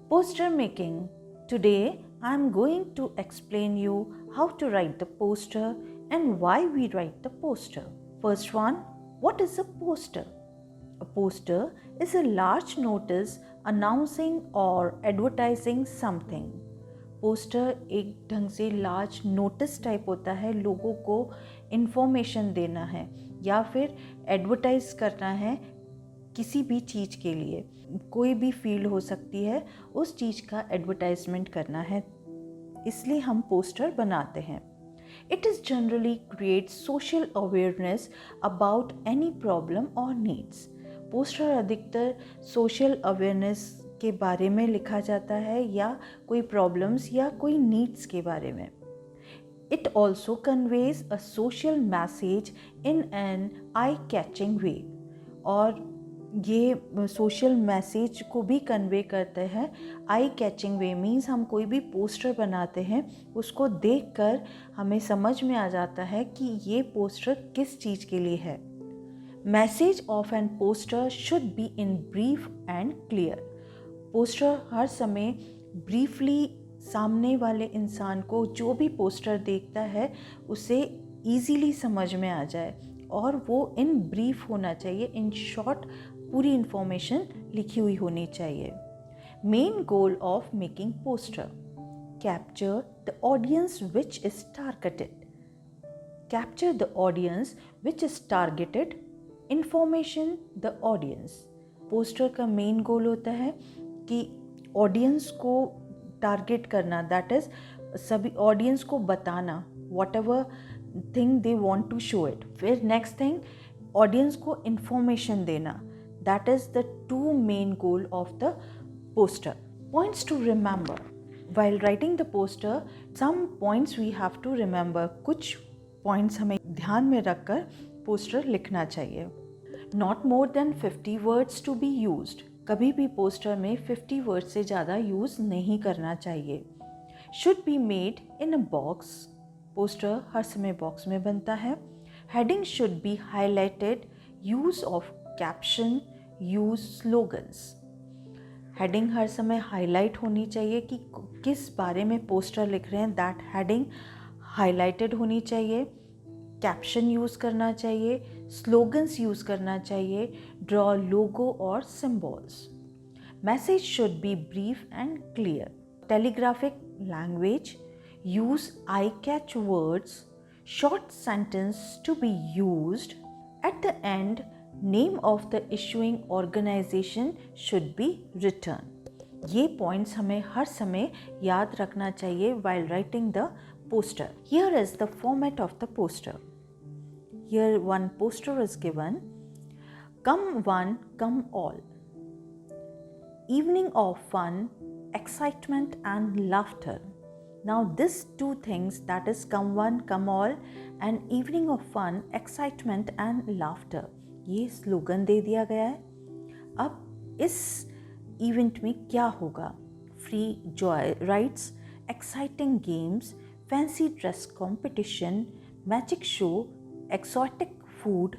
Poster making. Today I am going to explain you how to write the poster and why we write the poster. First one, what is a poster? A poster is a large notice announcing or advertising something. Poster एक ढंग से large notice type होता है, लोगों को information देना है या फिर एडवर्टाइज करना है किसी भी चीज़ के लिए, कोई भी फील्ड हो सकती है, उस चीज़ का एडवर्टाइजमेंट करना है, इसलिए हम पोस्टर बनाते हैं. It is generally creates social awareness about any problem or needs. Poster अधिकतर सोशल अवेयरनेस के बारे में लिखा जाता है या कोई प्रॉब्लम्स या कोई नीड्स के बारे में. It also conveys a social message in an eye-catching way. और ये सोशल मैसेज को भी कन्वे करते हैं. आई कैचिंग वे मीन्स हम कोई भी पोस्टर बनाते हैं, उसको देखकर हमें समझ में आ जाता है कि ये पोस्टर किस चीज़ के लिए है. Message of an poster should be in brief and clear. Poster हर समय ब्रीफली सामने वाले इंसान को, जो भी पोस्टर देखता है, उसे ईजीली समझ में आ जाए और वो इन ब्रीफ होना चाहिए, इन शॉर्ट पूरी इंफॉर्मेशन लिखी हुई होनी चाहिए. Main goal of making poster, capture the audience which is targeted. Capture the audience which is targeted, information the audience. Poster का मेन गोल होता है कि ऑडियंस को टारगेट करना, दैट इज सभी ऑडियंस को बताना whatever thing they want to show it. फिर नेक्स्ट थिंग, ऑडियंस को इंफॉर्मेशन देना. That is the two main goal of the poster. Points to remember. While writing the poster, some points we have to remember. कुछ points हमें ध्यान में रखकर poster लिखना चाहिए. Not more than 50 words to be used. कभी भी poster में 50 वर्ड से ज़्यादा यूज़ नहीं करना चाहिए. Should be made in a box. Poster हर समय बॉक्स में बनता है. Heading should be highlighted. Use of caption. Use slogans. Heading हर समय हाईलाइट होनी चाहिए कि किस बारे में पोस्टर लिख रहे हैं, दैट हेडिंग हाईलाइटेड होनी चाहिए. कैप्शन यूज़ करना चाहिए, स्लोगन्स यूज़ करना चाहिए, ड्रॉ लोगो और symbols. Message should be brief and clear. Telegraphic language, use eye catch words, short sentence to be used. At the end, name of the issuing organization should be return. ये points हमें हर समय याद रखना चाहिए while writing the poster. Here is the format of the poster. Here one poster is given. Come one, come all. Evening of fun, excitement and laughter. Now these two things, that is come one, come all and evening of fun, excitement and laughter, ये slogan दे दिया गया है. अब इस event में क्या होगा? Free joy rides, exciting games, fancy dress competition, magic show, exotic food,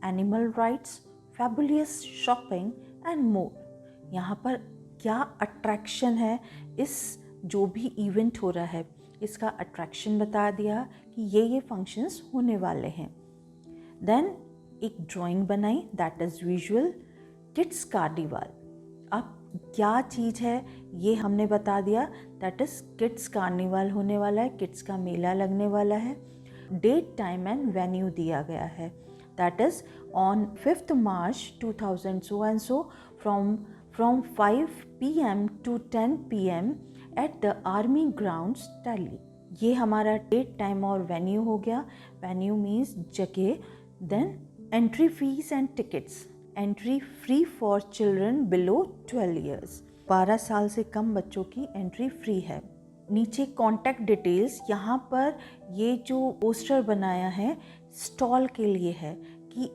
animal rides, fabulous shopping and more. यहाँ पर क्या अट्रैक्शन है, इस जो भी इवेंट हो रहा है इसका अट्रैक्शन बता दिया कि ये फंक्शंस होने वाले हैं. देन एक ड्राइंग बनाई, that is visual. Kids carnival, अब क्या चीज़ है ये हमने बता दिया, दैट इज़ किड्स कार्निवल होने वाला है, किड्स का मेला लगने वाला है. डेट, टाइम एंड वेन्यू दिया गया है, that is on 5th March 2000 so and so from 5 PM to 10 PM at the Army Grounds, Delhi. ये हमारा डेट, टाइम और वेन्यू हो गया. वेन्यू मीन्स जगह. Then entry fees and tickets. Entry free for children below 12 years. 12 साल से कम बच्चों की एंट्री फ्री है. नीचे कॉन्टैक्ट डिटेल्स. यहाँ पर ये जो पोस्टर बनाया है स्टॉल के लिए है कि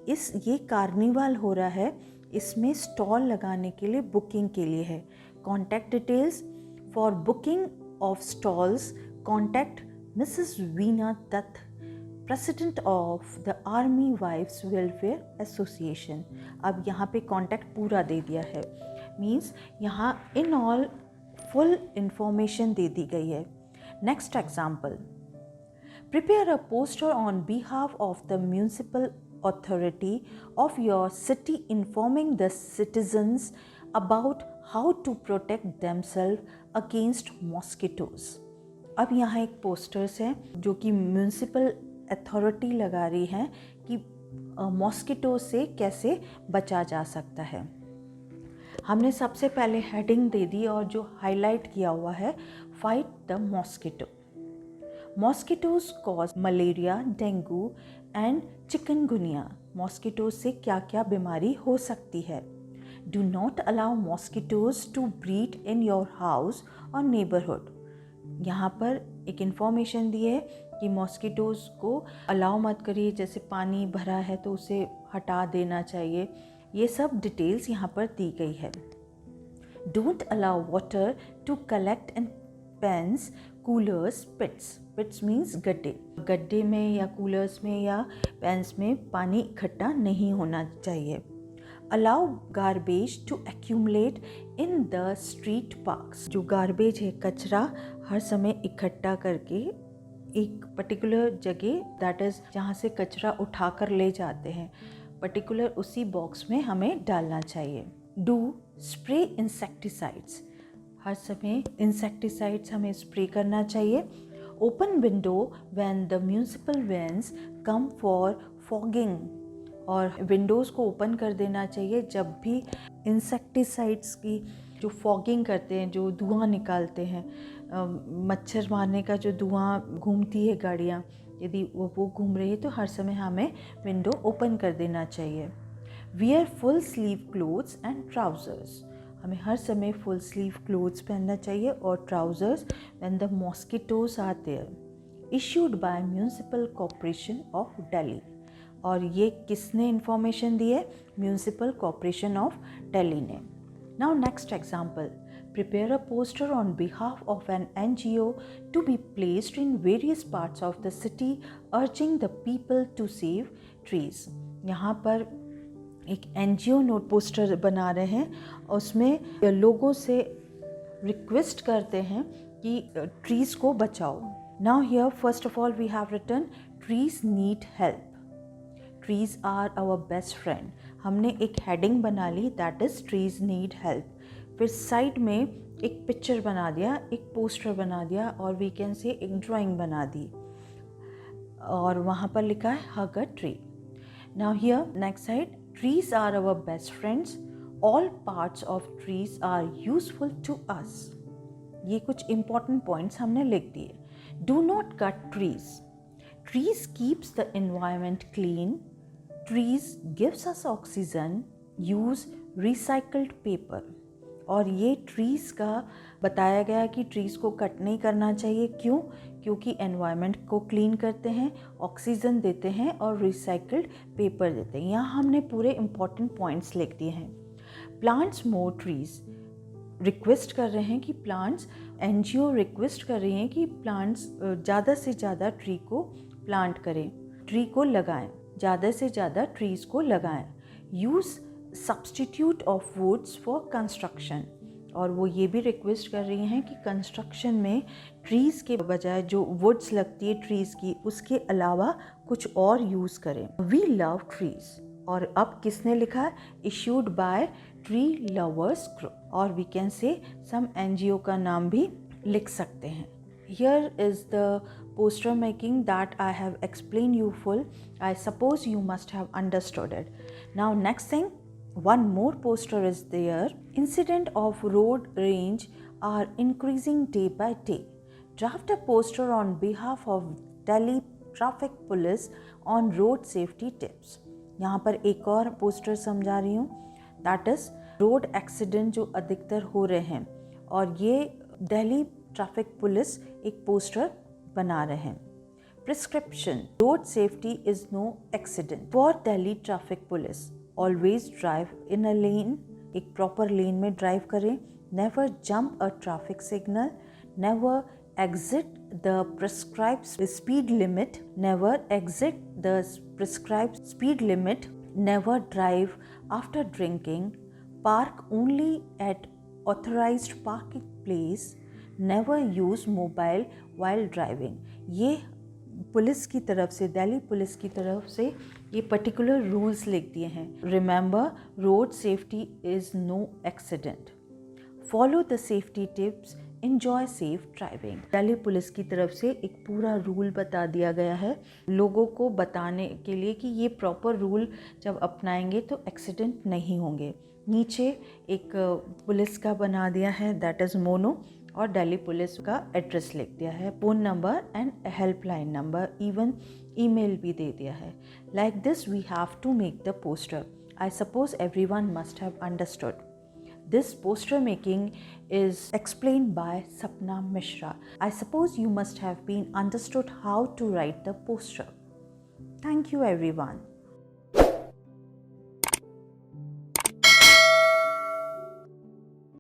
ये कार्निवल हो रहा है, इसमें स्टॉल लगाने के लिए, बुकिंग के लिए है. Contact details for booking of stalls contact Mrs Veena Dutt, president of the army wives welfare association. अब यहाँ पे कॉन्टैक्ट पूरा दे दिया है, मीन्स यहाँ इन ऑल फुल इंफॉर्मेशन दे दी गई है। Next example, prepare a poster on behalf of the municipal authority of your city informing the citizens about how to protect themselves against mosquitoes। अब यहाँ एक पोस्टर्स है जो कि म्यूनिसिपल अथॉरिटी लगा रही है कि मॉस्किटो से कैसे बचा जा सकता है। हमने सबसे पहले हेडिंग दे दी और जो हाईलाइट किया हुआ है, fight the mosquito. Mosquitoes cause malaria, dengue and chikungunya. Mosquitoes से क्या क्या बीमारी हो सकती है। Do not allow mosquitoes to breed in your house और नेबरहुड। यहाँ पर एक इन्फॉर्मेशन दी है कि मॉस्किटोज को अलाउ मत करिए, जैसे पानी भरा है तो उसे हटा देना चाहिए। ये सब डिटेल्स यहाँ पर दी गई है। Don't allow water to collect in pans, coolers, pits. Pits means गड्ढे। गड्ढे में या कूलर्स में या पेन्स में पानी इकट्ठा नहीं होना चाहिए। Allow garbage to accumulate in the street parks. जो गार्बेज है, कचरा, हर समय इकट्ठा करके एक पर्टिकुलर जगह, दैट इज़ जहाँ से कचरा उठाकर ले जाते हैं, पर्टिकुलर उसी बॉक्स में हमें डालना चाहिए। Do spray insecticides. हर समय इंसेक्टिसाइड्स हमें स्प्रे करना चाहिए। Open window when the municipal vans come for fogging. और विंडोज़ को ओपन कर देना चाहिए जब भी इंसेक्टिसाइड्स की जो फॉगिंग करते हैं, जो धुआं निकालते हैं, मच्छर मारने का जो धुआं घूमती है गाड़ियाँ, यदि वो घूम रही है तो हर समय हमें विंडो ओपन कर देना चाहिए। Wear full sleeve clothes and trousers. हमें हर समय फुल स्लीव क्लोथ्स पहनना चाहिए और trousers when the mosquitoes are there. Issued by municipal corporation of Delhi. और ये किसने इन्फॉर्मेशन दी है? म्यूनिसिपल कॉर्पोरेशन ऑफ दिल्ली ने। Now next example, prepare a poster on behalf of an NGO to be placed in various parts of the city urging the people to save trees. यहाँ पर एक NGO note poster बना रहे हैं, उसमें लोगों से रिक्वेस्ट करते हैं कि ट्रीज़ को बचाओ। Now here first of all we have written trees need help, trees are our best friend. हमने एक हेडिंग बना ली, that is trees need help. फिर साइड में एक पिक्चर बना दिया, एक पोस्टर बना दिया, और वी कैन से एक ड्राइंग बना दी और वहाँ पर लिखा है hug a tree. Now here next side, trees are our best friends, all parts of trees are useful to us। ये कुछ important points हमने लिख दिए। Do not cut trees, trees keeps the environment clean, trees gives us oxygen, use recycled paper। और ये trees का बताया गया कि ट्रीज़ को कट नहीं करना चाहिए। क्यों? क्योंकि एनवायरनमेंट को क्लीन करते हैं, ऑक्सीजन देते हैं और रिसाइकल्ड पेपर देते हैं। यहाँ हमने पूरे इंपॉर्टेंट पॉइंट्स लिख दिए हैं। प्लांट्स मोर ट्रीज़, रिक्वेस्ट कर रहे हैं कि प्लांट्स, NGO रिक्वेस्ट कर रही हैं कि प्लांट्स ज़्यादा से ज़्यादा ट्री को प्लांट करें, ट्री को लगाएं, ज़्यादा से ज़्यादा ट्रीज़ को लगाएं। Use substitute of woods for construction. और वो ये भी रिक्वेस्ट कर रही हैं कि कंस्ट्रक्शन में ट्रीज़ के बजाय जो वुड्स लगती है ट्रीज़ की, उसके अलावा कुछ और यूज़ करें। We love trees. और अब किसने लिखा है? Issued by tree lovers group. और we can say some NGO का नाम भी लिख सकते हैं। Here is the poster making that I have explained you full. I suppose you must have understood it. Now next thing, one more poster is there. Incident of road rage are increasing day by day. Draft a poster on behalf of Delhi Traffic Police on road safety tips. यहाँ पर एक और poster समझा रही हूँ, that is road accident जो अधिकतर हो रहे हैं, और ये दिल्ली ट्रैफिक पुलिस एक पोस्टर बना रहे हैं। Prescription, road safety is no accident for Delhi traffic police. Always drive in a lane, एक प्रॉपर लेन में ड्राइव करें। Never jump a traffic signal, never exit the prescribed speed limit, never exit the prescribed speed limit, never drive after drinking, park only at authorized parking please, never use mobile while driving. ये police की तरफ से, Delhi police की तरफ से ये particular rules लिख दिए हैं। Remember, road safety is no accident, follow the safety tips, enjoy safe driving. Delhi police की तरफ से एक पूरा रूल बता दिया गया है लोगों को बताने के लिए कि ये प्रॉपर रूल जब अपनाएंगे तो एक्सीडेंट नहीं होंगे। नीचे एक पुलिस का बना दिया है, दैट इज़ मोनो, और दिल्ली पुलिस का एड्रेस लिख दिया है, phone number and helpline number, even email भी दे दिया है। Like this we have to make the poster. I suppose everyone must have understood. This poster making is explained by Sapna Mishra. I suppose you must have been understood how to write the poster. Thank you everyone.